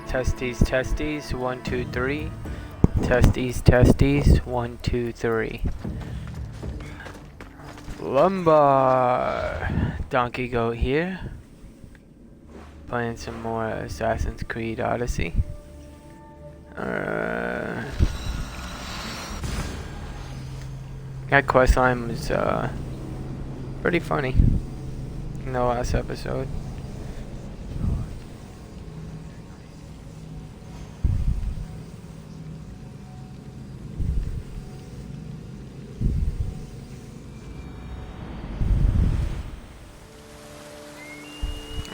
Testes, testes, 1, 2, 3. Testes, testes, 1, 2, 3. Lumbar. Donkey Goat here. Playing some more Assassin's Creed Odyssey. That questline was pretty funny in the last episode.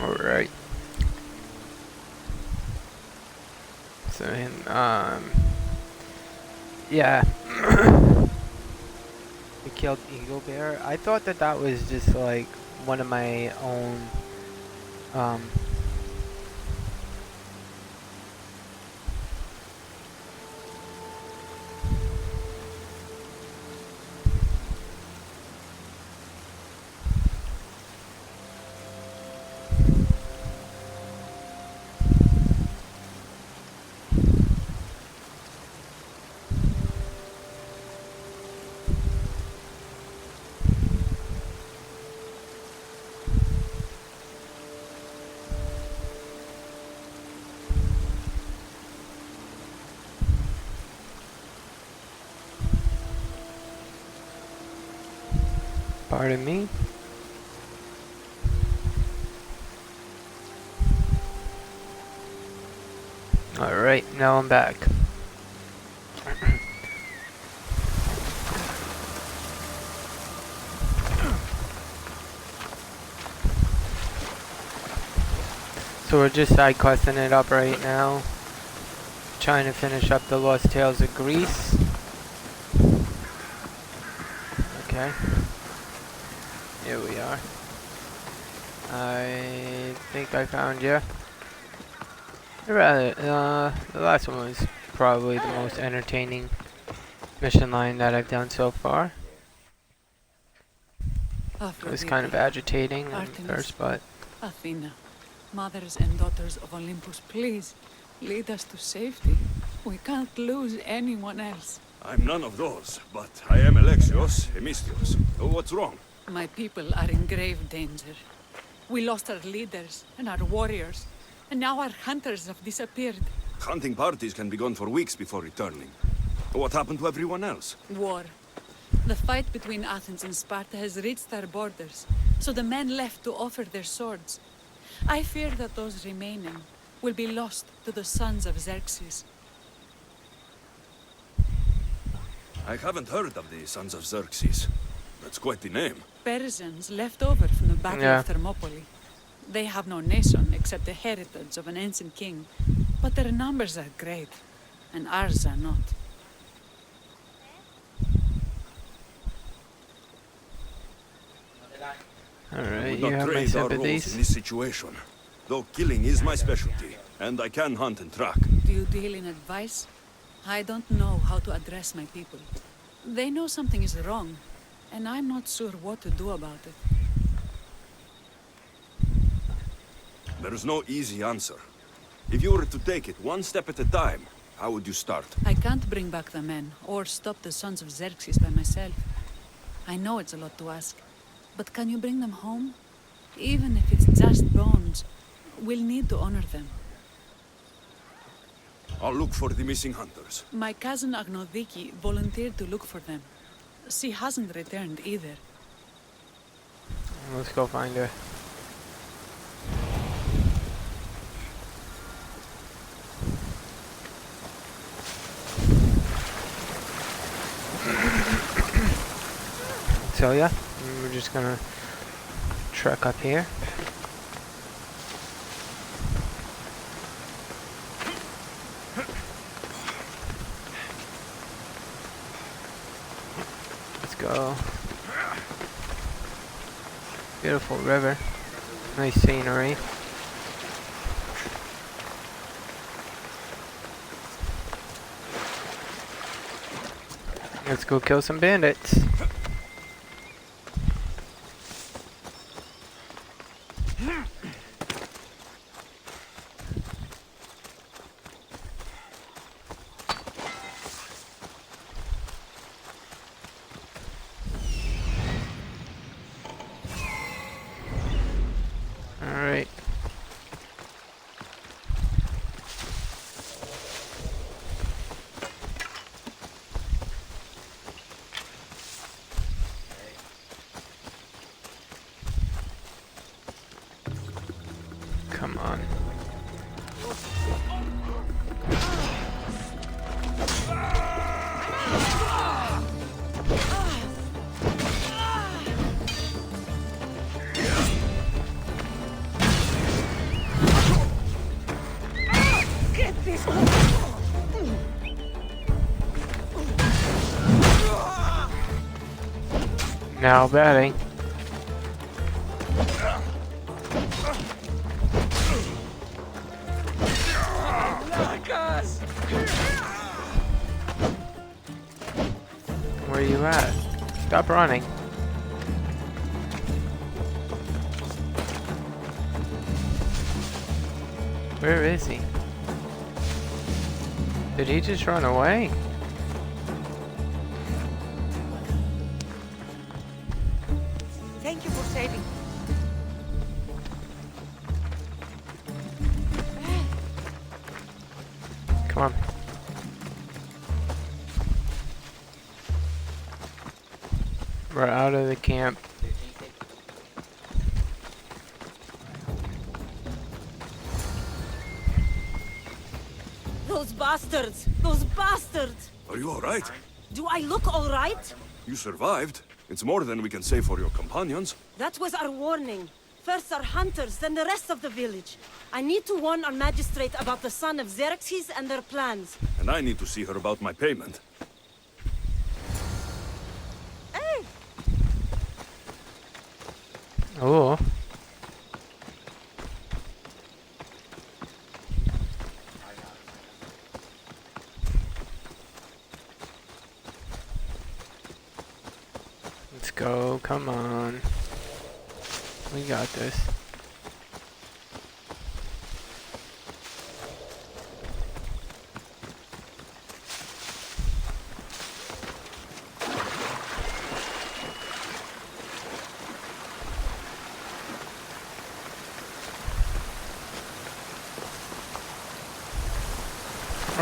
Alright. So, yeah. We killed Eagle Bear. I thought that was just like one of my own, pardon me. Alright, now I'm back. So we're just side questing it up right now. Trying to finish up the Lost Tales of Greece. Okay. Here we are. I think I found you. The last one was probably the most entertaining mission line that I've done so far. It was kind of agitating at first, but... Athena, mothers and daughters of Olympus, please, lead us to safety. We can't lose anyone else. I'm none of those, but I am Alexios, Hemistios. What's wrong? My people are in grave danger. We lost our leaders and our warriors, and now our hunters have disappeared. Hunting parties can be gone for weeks before returning. What happened to everyone else? War. The fight between Athens and Sparta has reached our borders, so the men left to offer their swords. I fear that those remaining will be lost to the sons of Xerxes. I haven't heard of the Sons of Xerxes. That's quite the name. Persians left over from the Battle of Thermopylae. They have no nation except the heritage of an ancient king, but their numbers are great, and ours are not. Alright, you have my sympathies. In this situation, though killing is my specialty, and I can hunt and track. Do you deal in advice? I don't know how to address my people. They know something is wrong, and I'm not sure what to do about it. There is no easy answer. If you were to take it one step at a time, how would you start? I can't bring back the men, or stop the sons of Xerxes by myself. I know it's a lot to ask, but can you bring them home? Even if it's just bones, we'll need to honor them. I'll look for the missing hunters. My cousin Agnodiki volunteered to look for them. She hasn't returned either. Let's go find her. So yeah, we're just gonna trek up here. Let's go. Beautiful river. Nice scenery. Let's go kill some bandits. Now betting. Where are you at? Stop running. Where is he? Did he just run away? Thank you for saving. Come on. We're out of the camp. Those bastards! Those bastards! Are you alright? Do I look all right? You survived. It's more than we can say for your companions. That was our warning. First our hunters, then the rest of the village. I need to warn our magistrate about the son of Xerxes and their plans. And I need to see her about my payment. Hey! Oh. Let's go, come on. We got this.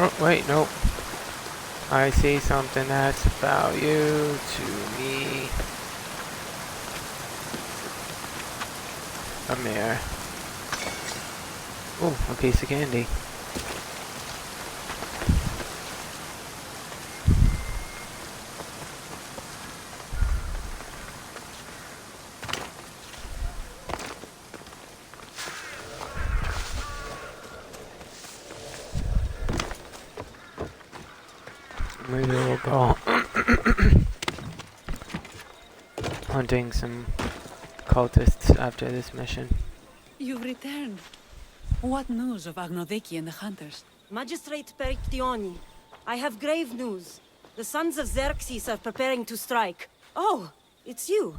Oh, wait, nope. I see something that's value to me. A mare. Oh, a piece of candy. Maybe we'll go hunting some cultists after this mission. You've returned. What news of Agnodeki and the hunters? Magistrate Perictioni, I have grave news. The sons of Xerxes are preparing to strike. Oh, it's you.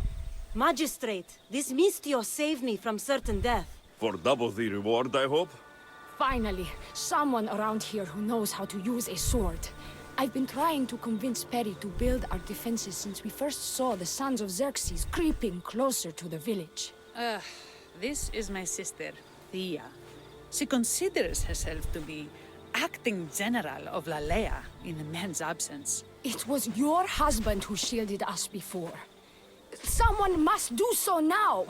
Magistrate, this Mistio saved me from certain death. For double the reward, I hope? Finally, someone around here who knows how to use a sword. I've been trying to convince Perry to build our defenses since we first saw the sons of Xerxes creeping closer to the village. This is my sister, Thea. She considers herself to be acting general of Lalea in the man's absence. It was your husband who shielded us before. Someone must do so now!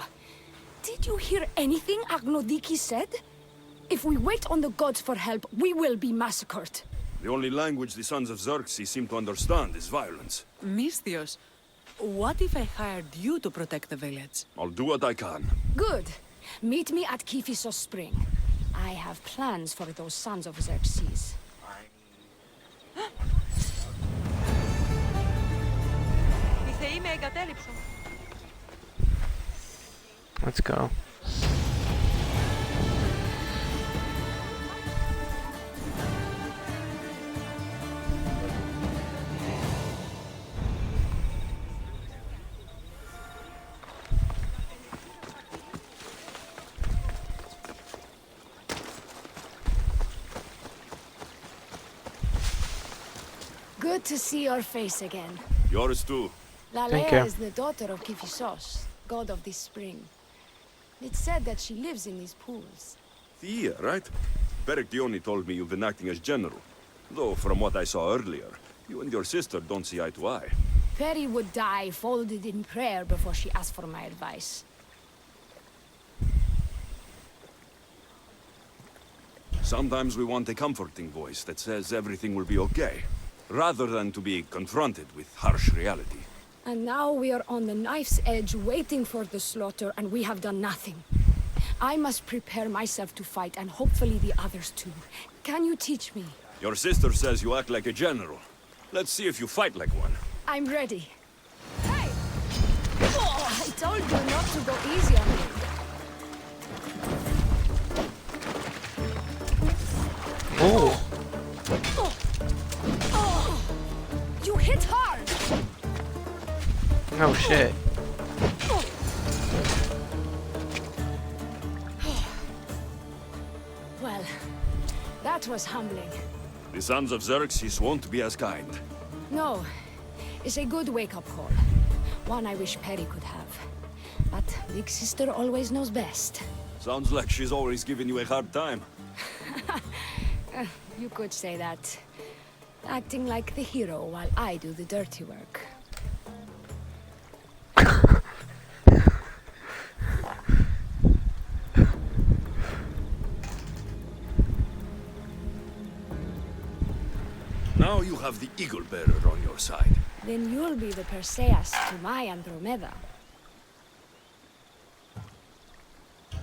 Did you hear anything Agnodiki said? If we wait on the gods for help, we will be massacred. The only language the sons of Xerxes seem to understand is violence. Misthios, what if I hired you to protect the village? I'll do what I can. Good. Meet me at Kiphisos Spring. I have plans for those sons of Xerxes. Οι θεοί με εγκατέλειψαν. Let's go. Good to see your face again. Yours too. Thank you. Lalea is the daughter of Kiphisos, god of this spring. It's said that she lives in these pools. Thea, right? Perictioni told me you've been acting as general. Though, from what I saw earlier, you and your sister don't see eye to eye. Perry would die folded in prayer before she asked for my advice. Sometimes we want a comforting voice that says everything will be okay, rather than to be confronted with harsh reality. And now we are on the knife's edge waiting for the slaughter, and we have done nothing. I must prepare myself to fight, and hopefully the others too. Can you teach me? Your sister says you act like a general. Let's see if you fight like one. I'm ready. Hey! Oh, I told you not to go easy on me. Oh, You hit hard! no shit. Well, that was humbling. The sons of Xerxes won't be as kind. No, it's a good wake-up call. One I wish Perry could have. But Big Sister always knows best. Sounds like she's always giving you a hard time. You could say that. Acting like the hero while I do the dirty work. Now you have the Eagle Bearer on your side. Then you'll be the Perseus to my Andromeda.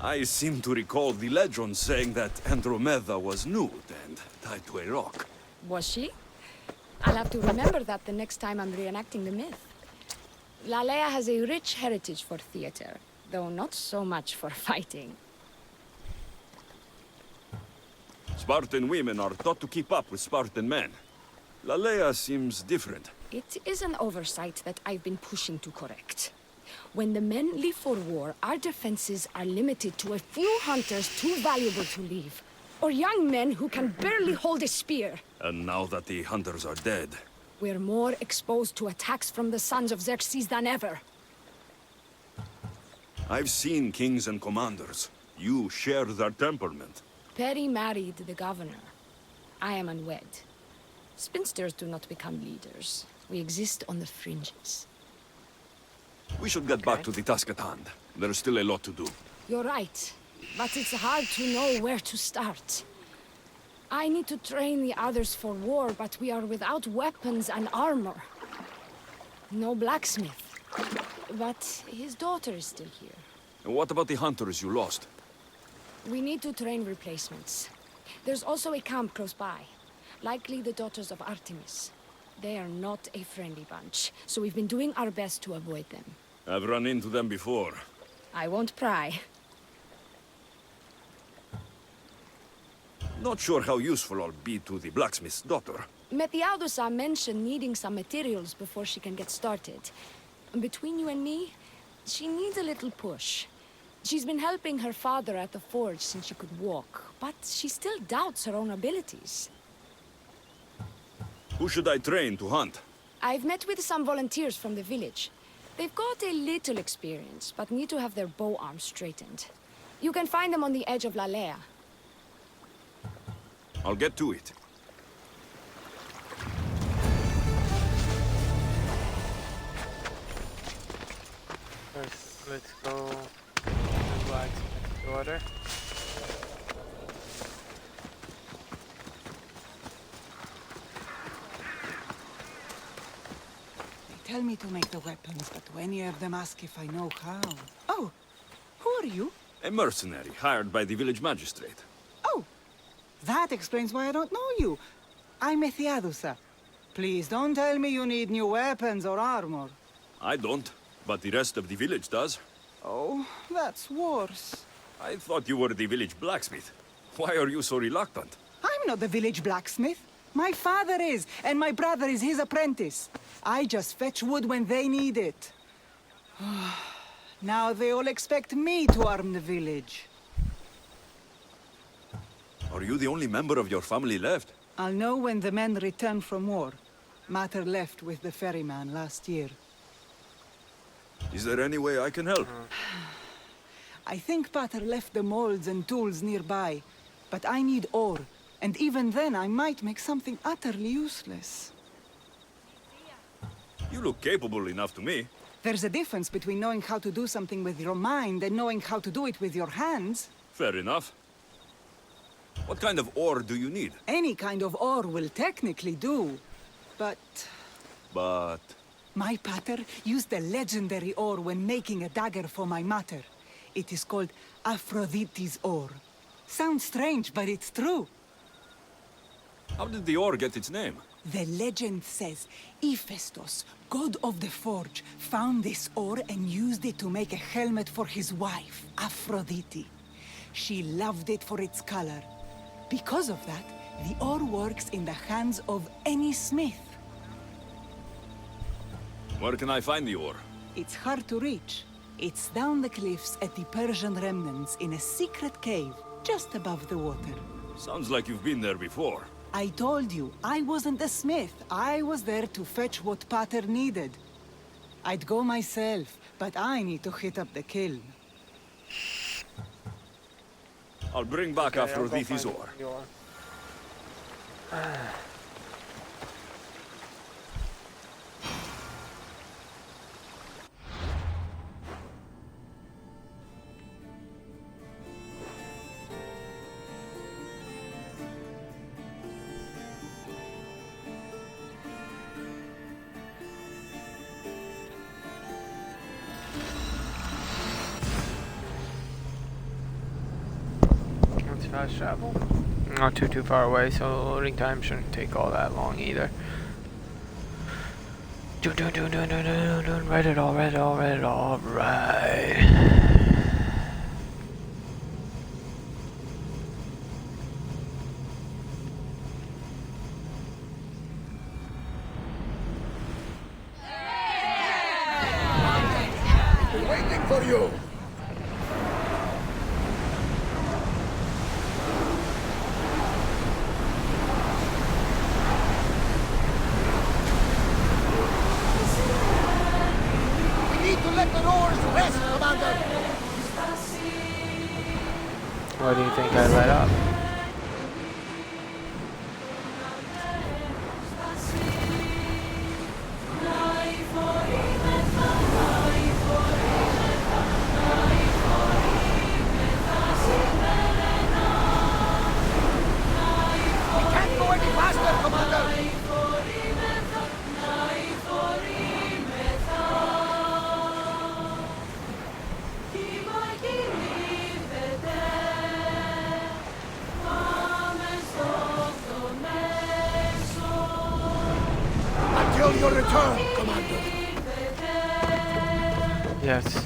I seem to recall the legend saying that Andromeda was nude and tied to a rock. Was she? I'll have to remember that the next time I'm reenacting the myth. Lalea has a rich heritage for theater, though not so much for fighting. Spartan women are taught to keep up with Spartan men. Lalea seems different. It is an oversight that I've been pushing to correct. When the men leave for war, our defenses are limited to a few hunters too valuable to leave, or young men who can barely hold a spear. And now that the hunters are dead, We're more exposed to attacks from the sons of Xerxes than ever. I've seen kings and commanders. You share their temperament. Perry married the governor. I am unwed. Spinsters do not become leaders. We exist on the fringes. We should get back to the task at hand. There's still a lot to do. You're right, but it's hard to know where to start. I need to train the others for war, but we are without weapons and armor. No blacksmith. But his daughter is still here. And what about the hunters you lost? We need to train replacements. There's also a camp close by. Likely the daughters of Artemis. They are not a friendly bunch, so we've been doing our best to avoid them. I've run into them before. I won't pry. Not sure how useful I'll be to the blacksmith's daughter. Methiadusa mentioned needing some materials before she can get started. Between you and me, she needs a little push. She's been helping her father at the forge since she could walk, but she still doubts her own abilities. Who should I train to hunt? I've met with some volunteers from the village. They've got a little experience, but need to have their bow arms straightened. You can find them on the edge of Lalea. I'll get to it. First, let's go to the blacksmith's daughter. They tell me to make the weapons, but when any of them ask if I know how. Oh, who are you? A mercenary hired by the village magistrate. Oh, that explains why I don't know you. I'm Methiadusa. Please don't tell me you need new weapons or armor. I don't, but the rest of the village does. Oh, that's worse. I thought you were the village blacksmith. Why are you so reluctant? I'm not the village blacksmith. My father is, and my brother is his apprentice. I just fetch wood when they need it. Now they all expect me to arm the village. Are you the only member of your family left? I'll know when the men return from war. Matter left with the ferryman last year. Is there any way I can help? I think Pater left the molds and tools nearby, but I need ore, and even then I might make something utterly useless. You look capable enough to me. There's a difference between knowing how to do something with your mind and knowing how to do it with your hands. Fair enough. What kind of ore do you need? Any kind of ore will technically do, but... But... My pater used the legendary ore when making a dagger for my mater. It is called Aphrodite's ore. Sounds strange, but it's true. How did the ore get its name? The legend says Hephaestus, god of the forge, found this ore and used it to make a helmet for his wife, Aphrodite. She loved it for its color. Because of that, the ore works in the hands of any smith. Where can I find the ore? It's hard to reach. It's down the cliffs at the Persian remnants in a secret cave, just above the water. Sounds like you've been there before. I told you, I wasn't a smith. I was there to fetch what Pater needed. I'd go myself, but I need to hit up the kiln. I'll bring back Okay, I'll go Aphrodite's find ore. the ore. That's fast travel. Not too far away, so loading time shouldn't take all that long either. Read it all, right. Waiting for you! We need to let the oars rest, Commander! What do you think I let up? We can't go any faster, Commander! Until your return, Commander! Yes.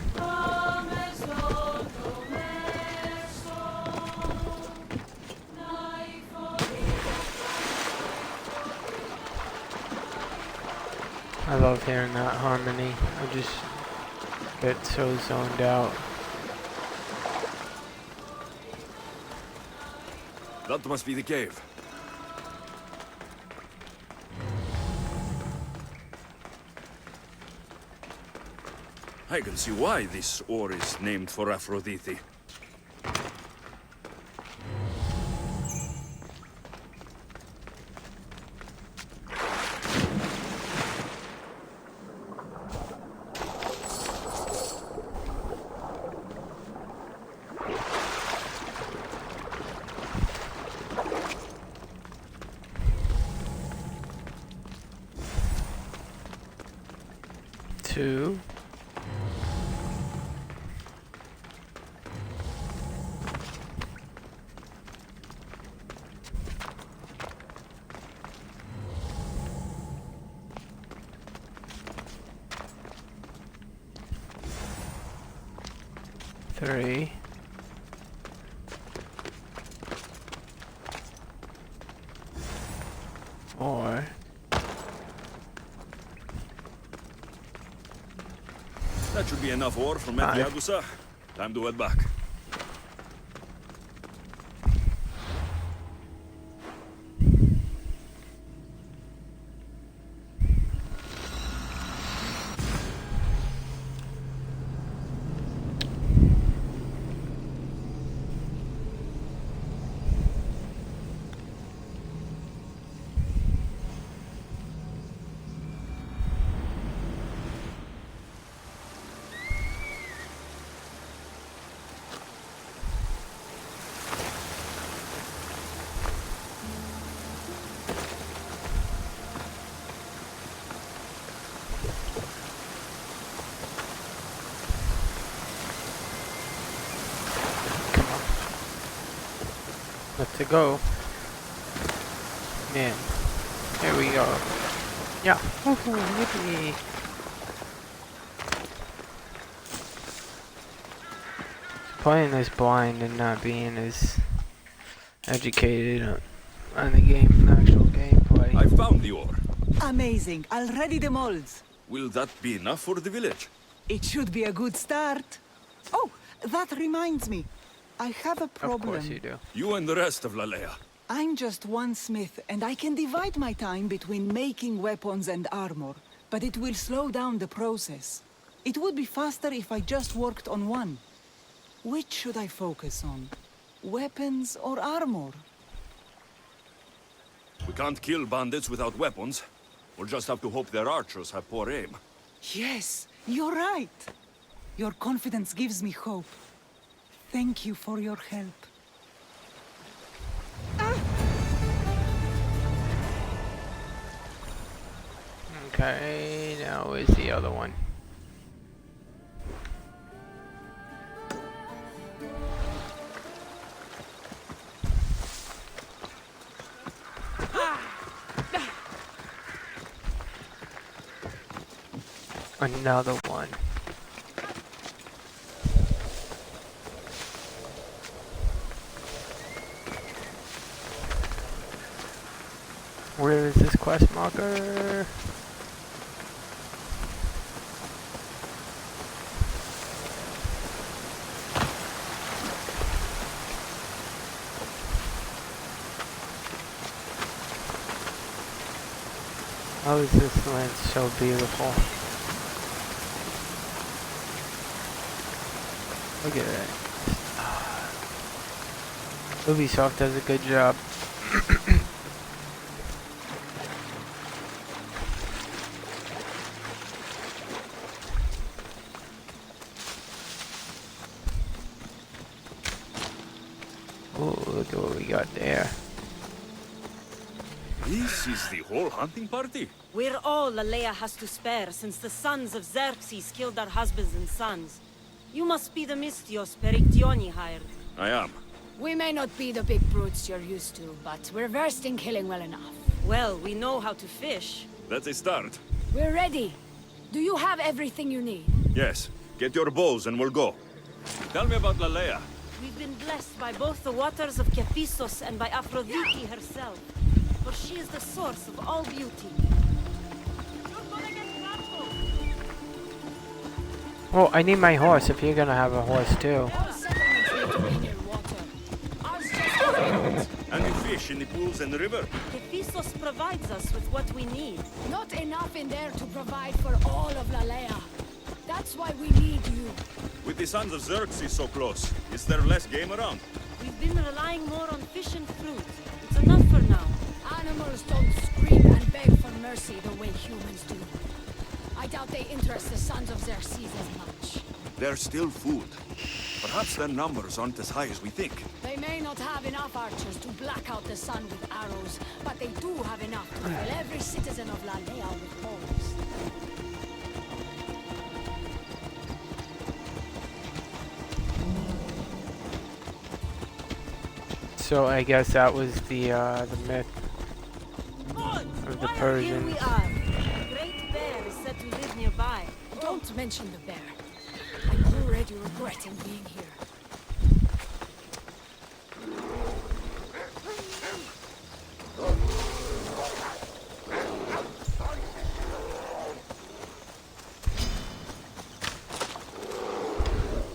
I love hearing that harmony. I just get so zoned out. That must be the cave. I can see why this ore is named for Aphrodite. Two. Three. Four. That should be enough ore from Five. Mediagusa. Time to head back. to go. Man. Here we go. Yeah. Woohoo, yippee. Playing this blind and not being as educated on the game, actual gameplay. I found the ore. Amazing. I'll ready the molds. Will that be enough for the village? It should be a good start. Oh, that reminds me. I have a problem. Of course you do. You and the rest of Lalea. I'm just one smith, and I can divide my time between making weapons and armor, but it will slow down the process. It would be faster if I just worked on one. Which should I focus on? Weapons or armor? We can't kill bandits without weapons. We'll just have to hope their archers have poor aim. Yes, you're right. Your confidence gives me hope. Thank you for your help. Okay, now where's the other one? Another one. Where is this quest marker? How is this land so beautiful? Look at that. Ubisoft does a good job. Oh, look at what we got there. This is the whole hunting party? We're all Lalea has to spare since the sons of Xerxes killed our husbands and sons. You must be the Mystios Perictioni hired. I am. We may not be the big brutes you're used to, but we're versed in killing well enough. Well, we know how to fish. That's a start. We're ready. Do you have everything you need? Yes. Get your bows and we'll go. Tell me about Lalea. We've been blessed by both the waters of Kephissos and by Aphrodite herself. For she is the source of all beauty. Well, I need my horse if you're gonna have a horse too. All settlements need to be near water. Ours just isn't. And you fish in the pools and the river. Kephissos provides us with what we need. Not enough in there to provide for all of Lalea. That's why we need you. With the sons of Xerxes so close, is there less game around? We've been relying more on fish and fruit. It's enough for now. Animals don't scream and beg for mercy the way humans do. I doubt they interest the sons of Xerxes as much. They're still food. Perhaps their numbers aren't as high as we think. They may not have enough archers to black out the sun with arrows, but they do have enough to fill every citizen of Lalea with holes. So I guess that was the myth of the Here Persians. we are. A great bear is said to live nearby. Don't mention the bear. I'm already regretting being here.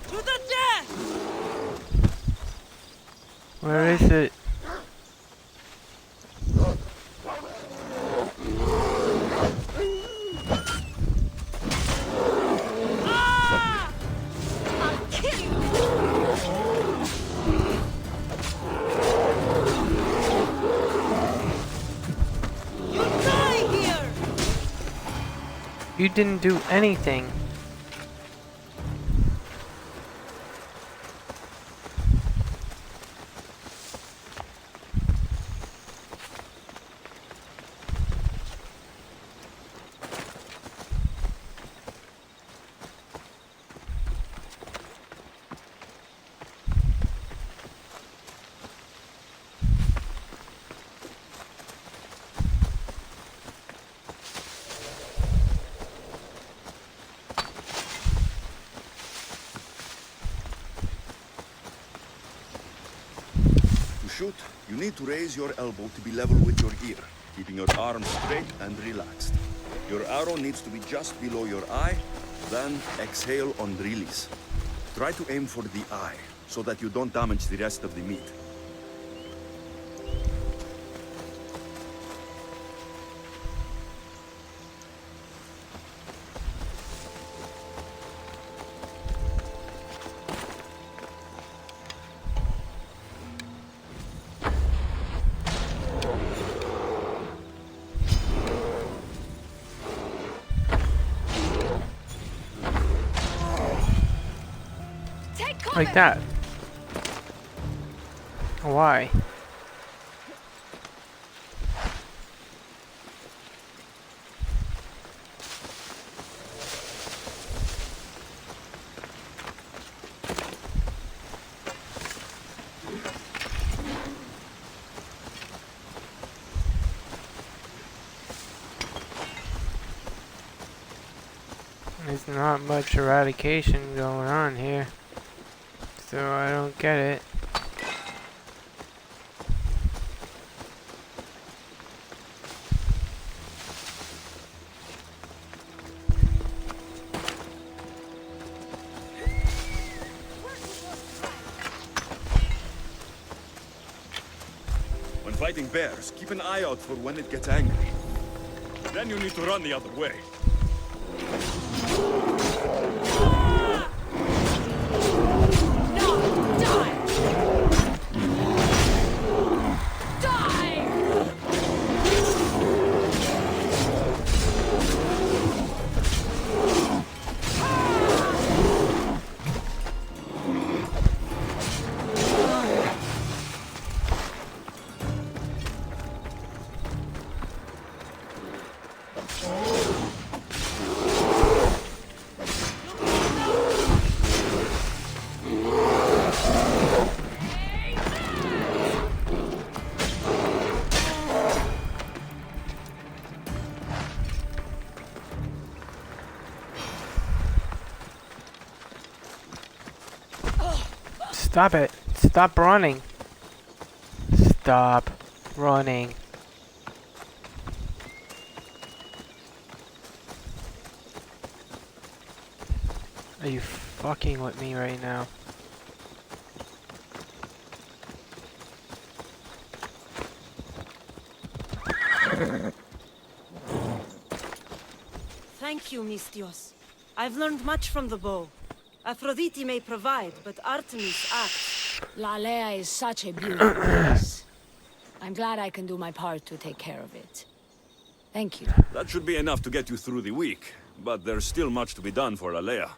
To the death! Where is it? I'll kill you! You die here! You didn't do anything. shoot, you need to raise your elbow to be level with your ear, keeping your arm straight and relaxed. Your arrow needs to be just below your eye, then exhale on release. Try to aim for the eye, so that you don't damage the rest of the meat. Like that. Why? There's not much eradication going on here. So I don't get it. When fighting bears, keep an eye out for when it gets angry. Then you need to run the other way. Stop it. Stop running. Stop running. Are you fucking with me right now? Thank you, Mistios. I've learned much from the bow. Aphrodite may provide, but Artemis acts. Lalea is such a beautiful place. I'm glad I can do my part to take care of it. Thank you. That should be enough to get you through the week, but there's still much to be done for Alea.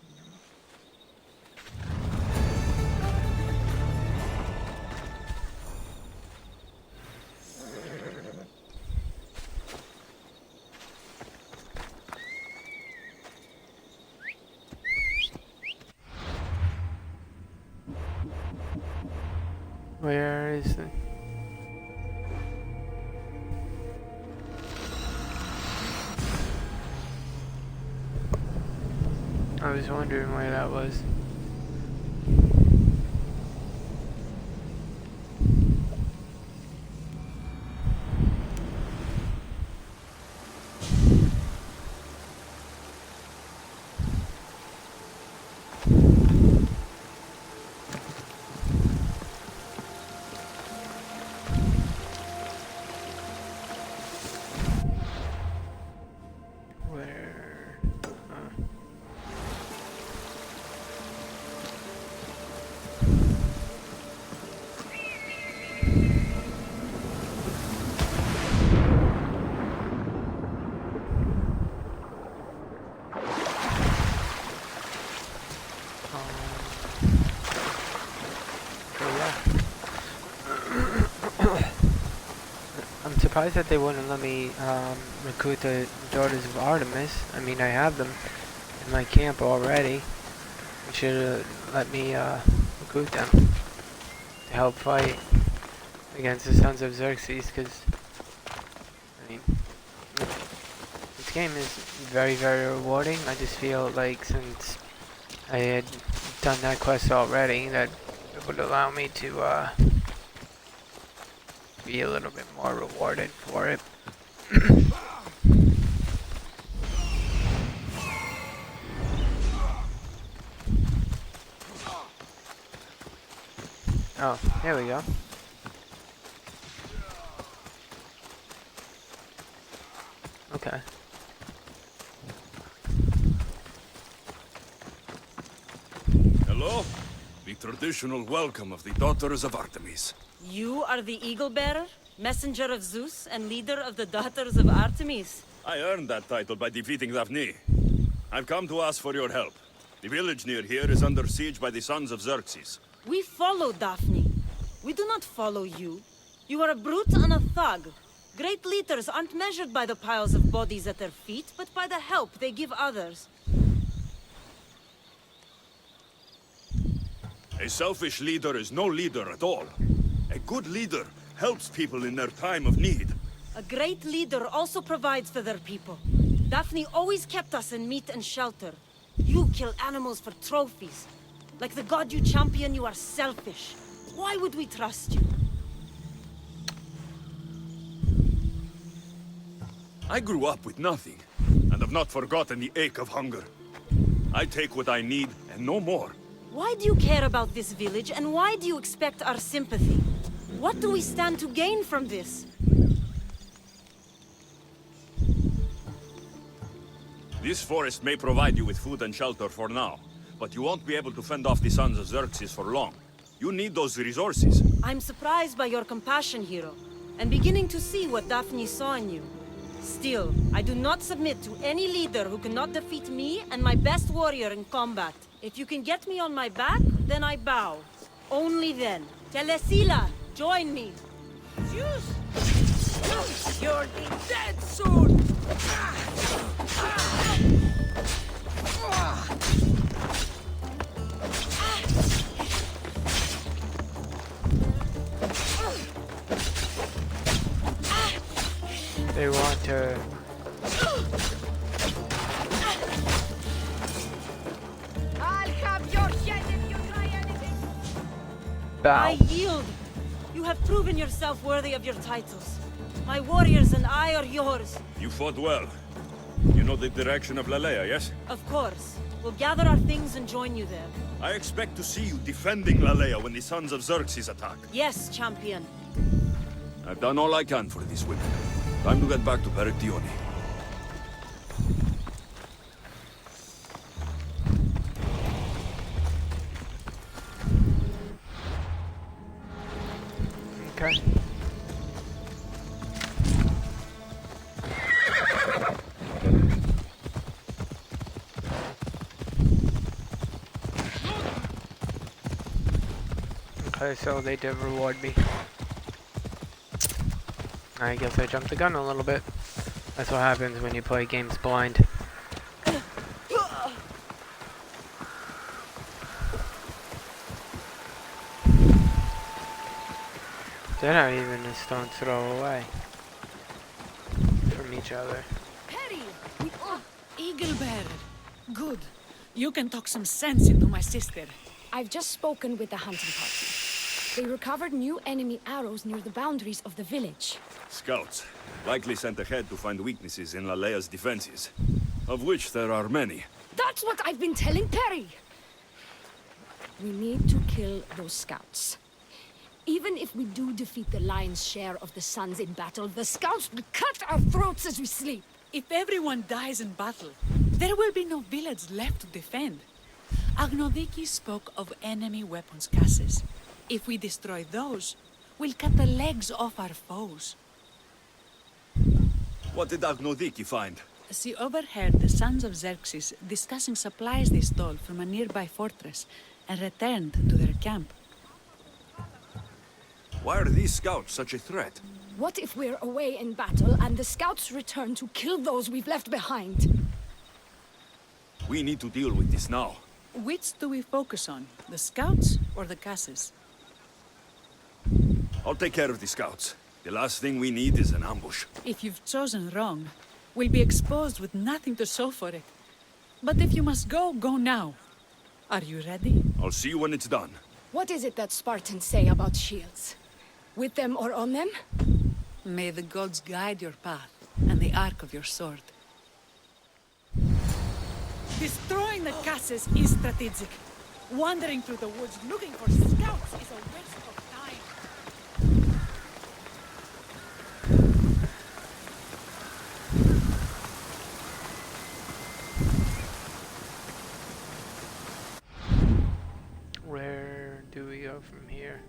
Where is the... I was wondering where that was. I'm surprised that they wouldn't let me recruit the Daughters of Artemis. I mean, I have them in my camp already. They should have let me recruit them to help fight against the Sons of Xerxes, because, I mean, this game is very, very rewarding. I just feel like since I had done that quest already, that it would allow me to be a little bit more rewarded for it. Oh, here we go. Okay. Hello? The traditional welcome of the Daughters of Artemis. You are the Eagle Bearer, messenger of Zeus, and leader of the Daughters of Artemis. I earned that title by defeating Daphne. I've come to ask for your help. The village near here is under siege by the sons of Xerxes. We follow Daphne. We do not follow you. You are a brute and a thug. Great leaders aren't measured by the piles of bodies at their feet, but by the help they give others. A selfish leader is no leader at all. A good leader helps people in their time of need. A great leader also provides for their people. Daphne always kept us in meat and shelter. You kill animals for trophies. Like the god you champion, you are selfish. Why would we trust you? I grew up with nothing, and have not forgotten the ache of hunger. I take what I need, and no more. Why do you care about this village, and why do you expect our sympathy? What do we stand to gain from this? This forest may provide you with food and shelter for now, but you won't be able to fend off the sons of Xerxes for long. You need those resources. I'm surprised by your compassion, hero, and beginning to see what Daphne saw in you. Still, I do not submit to any leader who cannot defeat me and my best warrior in combat. If you can get me on my back, then I bow. Only then. Telesila, join me. Zeus! You'll be dead soon! They want to... I'll have your head if you try anything! bow. I yield. You have proven yourself worthy of your titles. My warriors and I are yours. You fought well. You know the direction of Lalea, yes? Of course. We'll gather our things and join you there. I expect to see you defending Lalea when the sons of Xerxes attack. Yes, champion. I've done all I can for these women. Time to get back to Perictione. Okay. Okay, so they did reward me. I guess I jumped the gun a little bit. That's what happens when you play games blind. They're not even a stone's throw away from each other. Perry! Eagle Bearer. Good. You can talk some sense into my sister. I've just spoken with the hunting party. They recovered new enemy arrows near the boundaries of the village. Scouts, likely sent ahead to find weaknesses in Lalea's defenses, of which there are many. That's what I've been telling Perry! We need to kill those scouts. Even if we do defeat the lion's share of the sons in battle, the scouts will cut our throats as we sleep. If everyone dies in battle, there will be no village left to defend. Agnodiki spoke of enemy weapons caches. If we destroy those, we'll cut the legs off our foes. What did Agnodiki find? She overheard the sons of Xerxes discussing supplies they stole from a nearby fortress and returned to their camp. Why are these scouts such a threat? What if we're away in battle and the scouts return to kill those we've left behind? We need to deal with this now. Which do we focus on, the scouts or the caches? I'll take care of the scouts. The last thing we need is an ambush. If you've chosen wrong, we'll be exposed with nothing to show for it. But if you must go, go now. Are you ready? I'll see you when it's done. What is it that Spartans say about shields? With them or on them? May the gods guide your path and the arc of your sword. Destroying the castles is strategic. Wandering through the woods looking for scouts is a waste of time. Where do we go from here?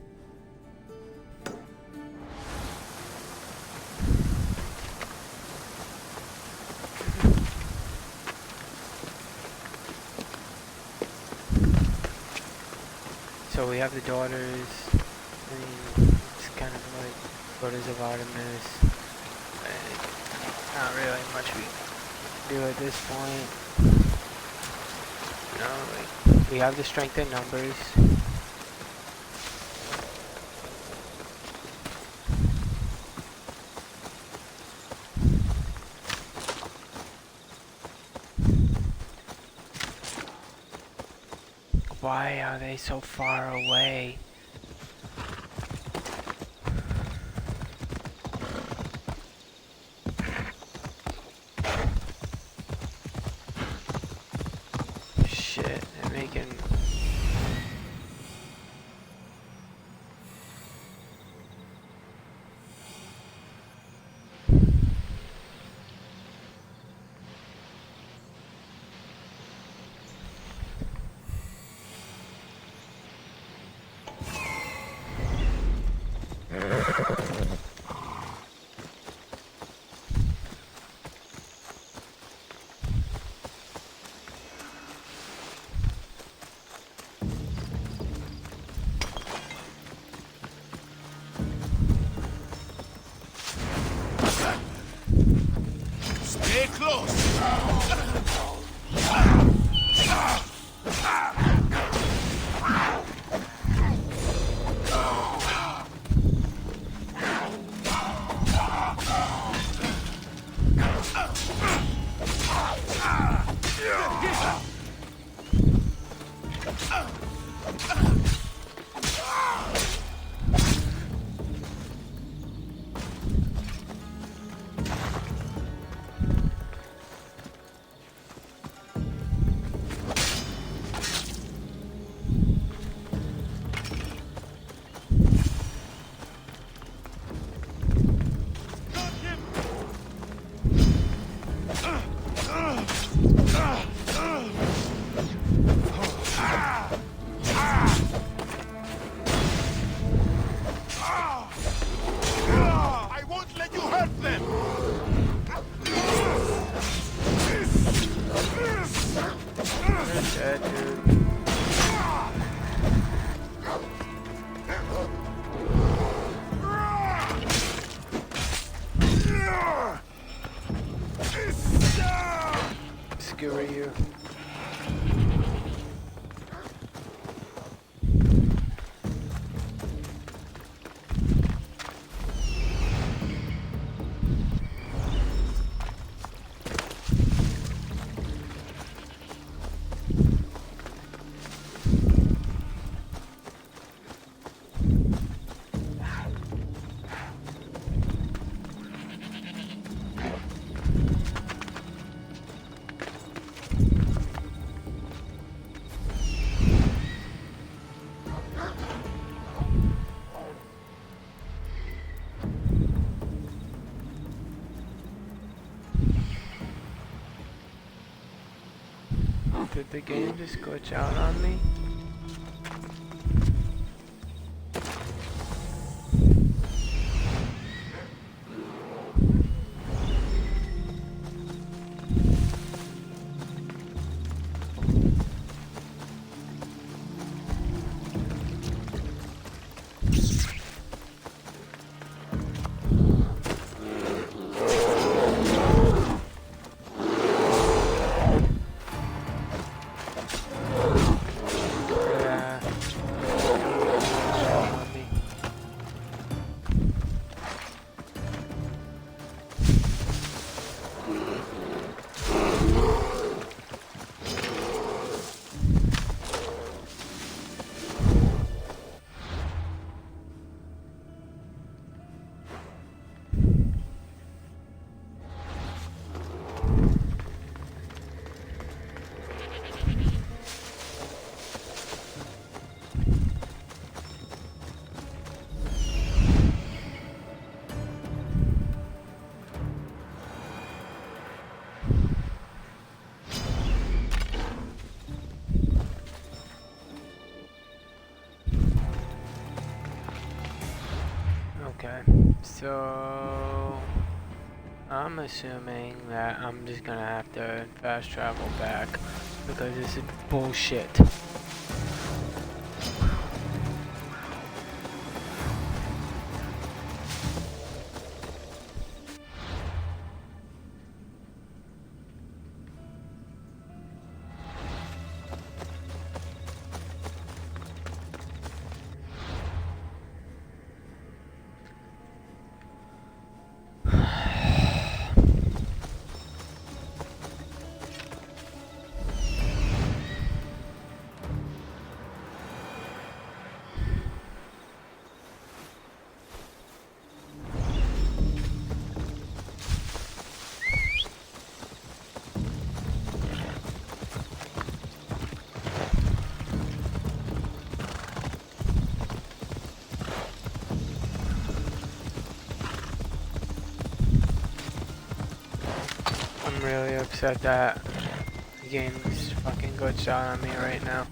So we have the daughters. I mean, it's kind of like daughters of Artemis. And not really much we can do at this point. You know, like we have the strength in numbers. Why are they so far away? Shit, they're making... Stay close. I won't let you hurt them. They're dead, dude. Skewer you. Did the game just glitch out on me? So I'm assuming that I'm just gonna have to fast travel back because this is bullshit. I'm really upset that the game's fucking glitched out on me right now.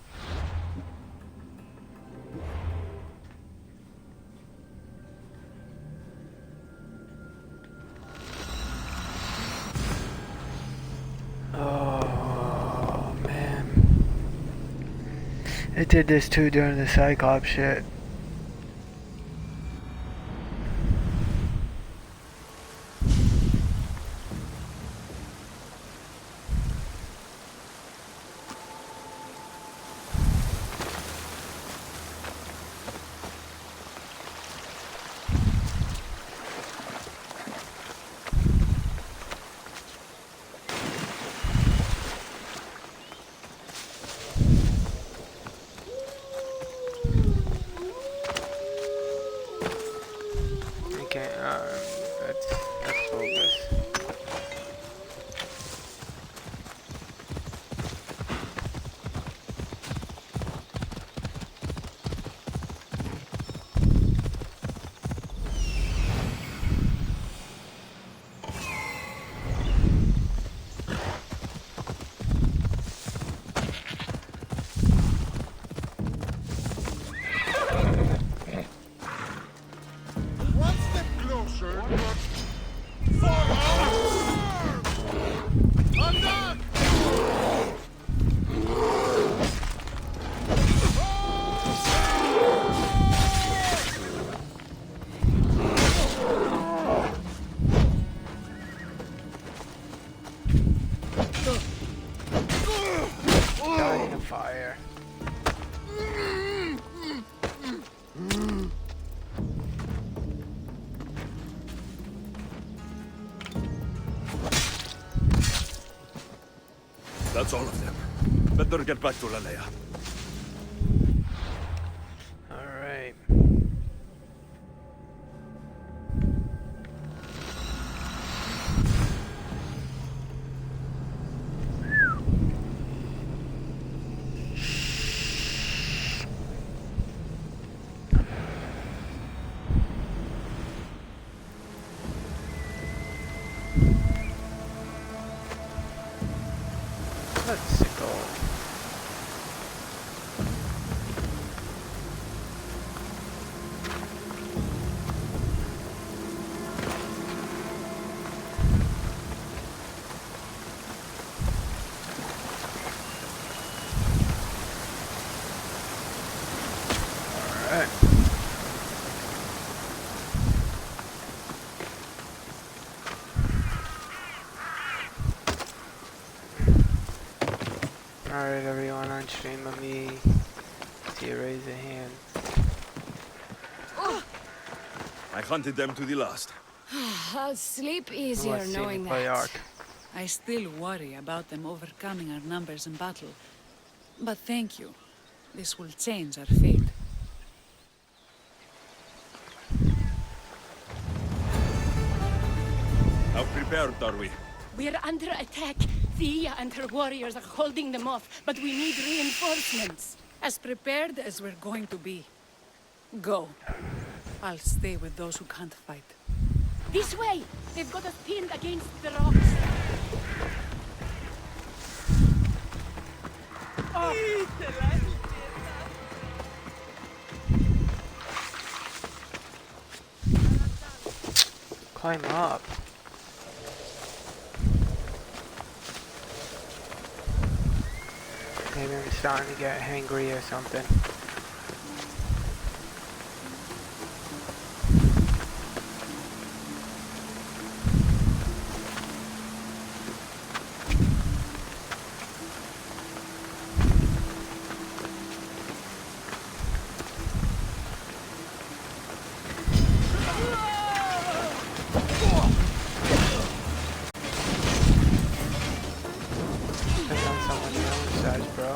Oh man. It did this too during the Cyclops shit. Okay, that's bogus. One step closer. Forward! Under! Die in a fire. That's all of them. Better get back to Lalea. Alright. Let's go. Alright. Alright, everyone on stream, let me see you raise a hand. I hunted them to the last. I'll sleep Who easier wants to see me knowing play that. Ark? I still worry about them overcoming our numbers in battle. But thank you. This will change our fate. How prepared are we? We're under attack. Thea and her warriors are holding them off, but we need reinforcements. As prepared as we're going to be. Go. I'll stay with those who can't fight. This way! They've got us pinned against the rocks. climb up. Maybe I'm starting to get hangry or something. Depends on someone your own size, bro.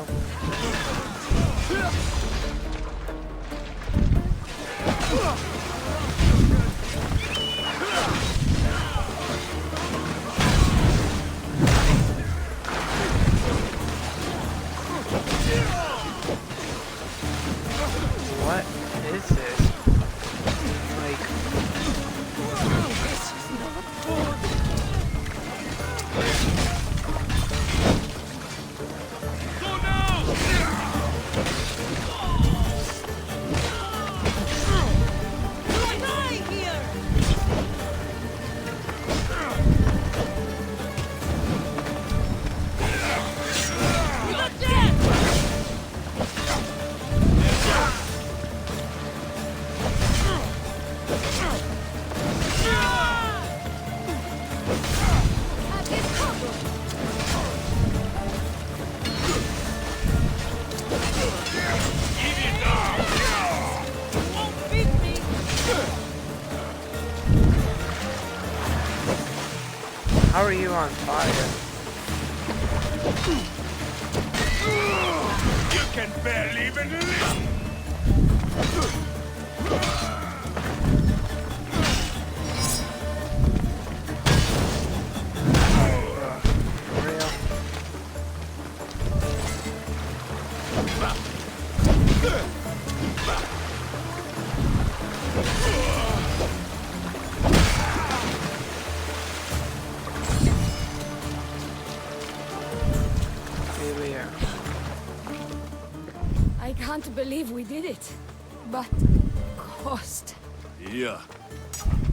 What is this? Like, how are you on fire? You can barely even live! For real? Here we are. I can't believe we did it. But cost. Yeah,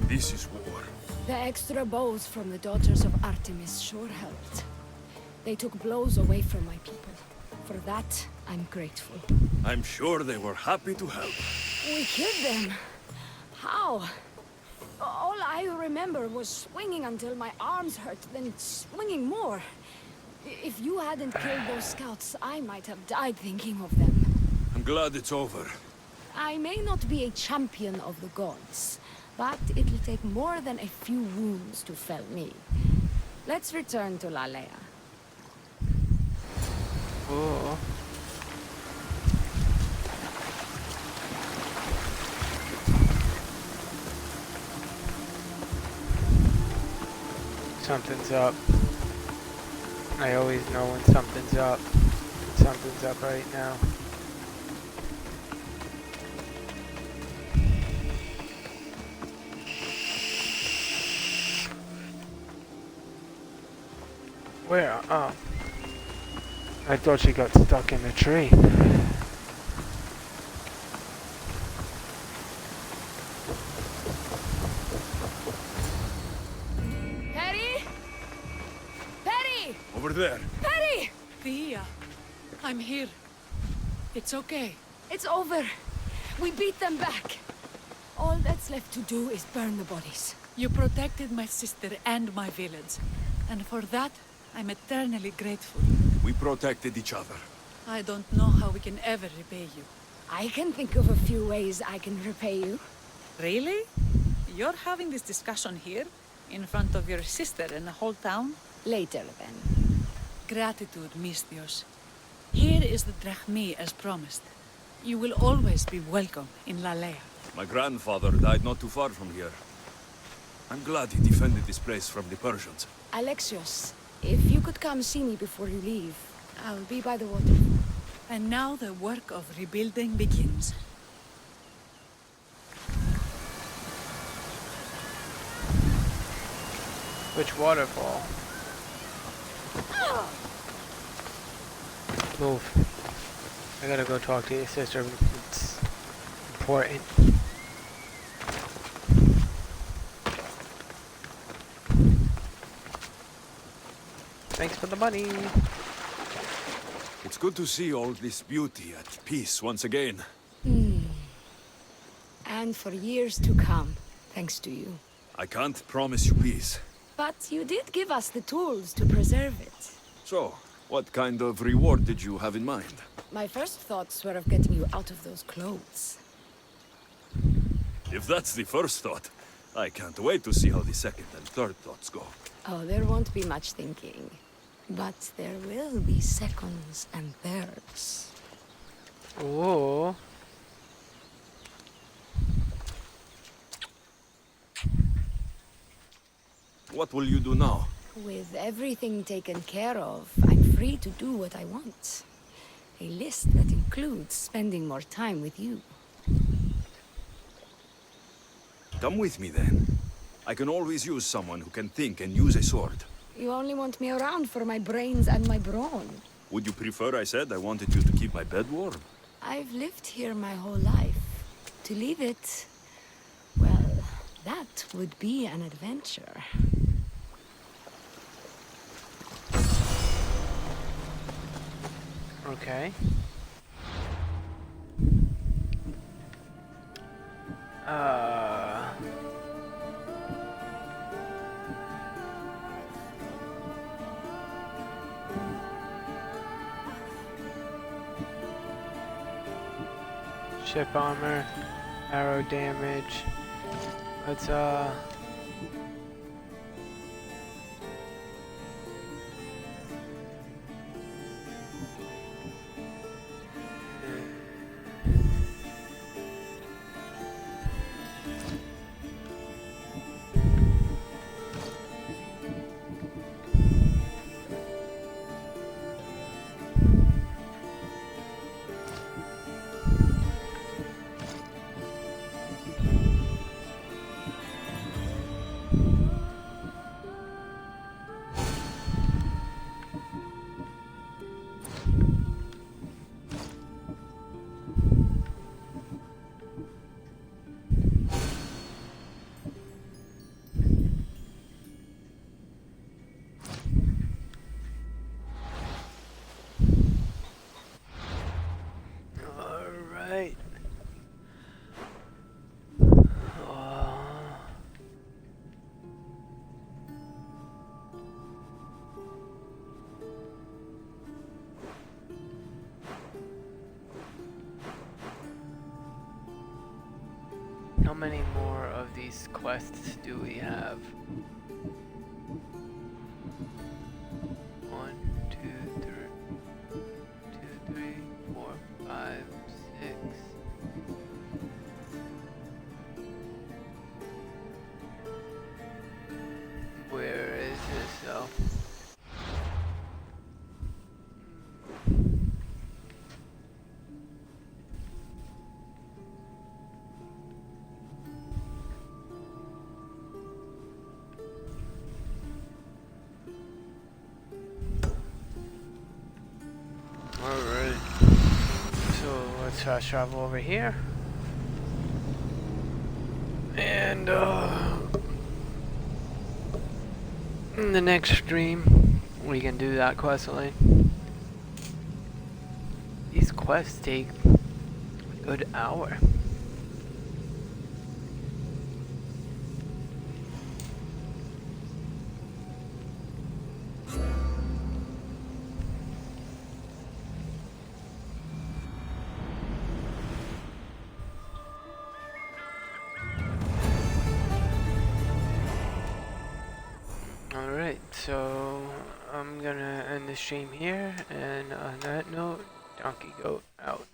this is war. The extra bows from the daughters of Artemis sure helped. They took blows away from my people. For that, I'm grateful. I'm sure they were happy to help. We killed them. How? All I remember was swinging until my arms hurt, then swinging more. If you hadn't killed those scouts, I might have died thinking of them. I'm glad it's over. I may not be a champion of the gods, but it'll take more than a few wounds to fell me. Let's return to Lalea. Ooh. Something's up. I always know when something's up. Something's up right now. Where? Oh. I thought she got stuck in a tree. Perry? Perry! Over there. Perry! Thea, I'm here. It's okay. It's over. We beat them back. All that's left to do is burn the bodies. You protected my sister and my village. And for that, I'm eternally grateful. We protected each other. I don't know how we can ever repay you. I can think of a few ways I can repay you. Really? You're having this discussion here? In front of your sister and the whole town? Later, then. Gratitude, Misthios. Here is the drachmi as promised. You will always be welcome in Lalea. My grandfather died not too far from here. I'm glad he defended this place from the Persians. Alexios, if you could come see me before you leave, I'll be by the waterfall. And now the work of rebuilding begins. Which waterfall? Move. I gotta go talk to your sister. It's important. Thanks for the money. It's good to see all this beauty at peace once again. And for years to come, thanks to you. I can't promise you peace. But you did give us the tools to preserve it. So, what kind of reward did you have in mind? My first thoughts were of getting you out of those clothes. If that's the first thought, I can't wait to see how the second and third thoughts go. Oh, there won't be much thinking. But there will be seconds and thirds. Oh. What will you do now? With everything taken care of, I'm free to do what I want. A list that includes spending more time with you. Come with me then. I can always use someone who can think and use a sword. You only want me around for my brains and my brawn. Would you prefer I said I wanted you to keep my bed warm? I've lived here my whole life. To leave it, well, that would be an adventure. Okay. Ship armor, arrow damage. Let's Alright. How many more of these quests do we have? 1, 2, 3, 4, 5, 6. Where is this though? Alright, so let's fast travel over here. And in the next stream, we can do that quest line. These quests take a good hour. Alright, so I'm gonna end the stream here, and on that note, Donkey Goat out.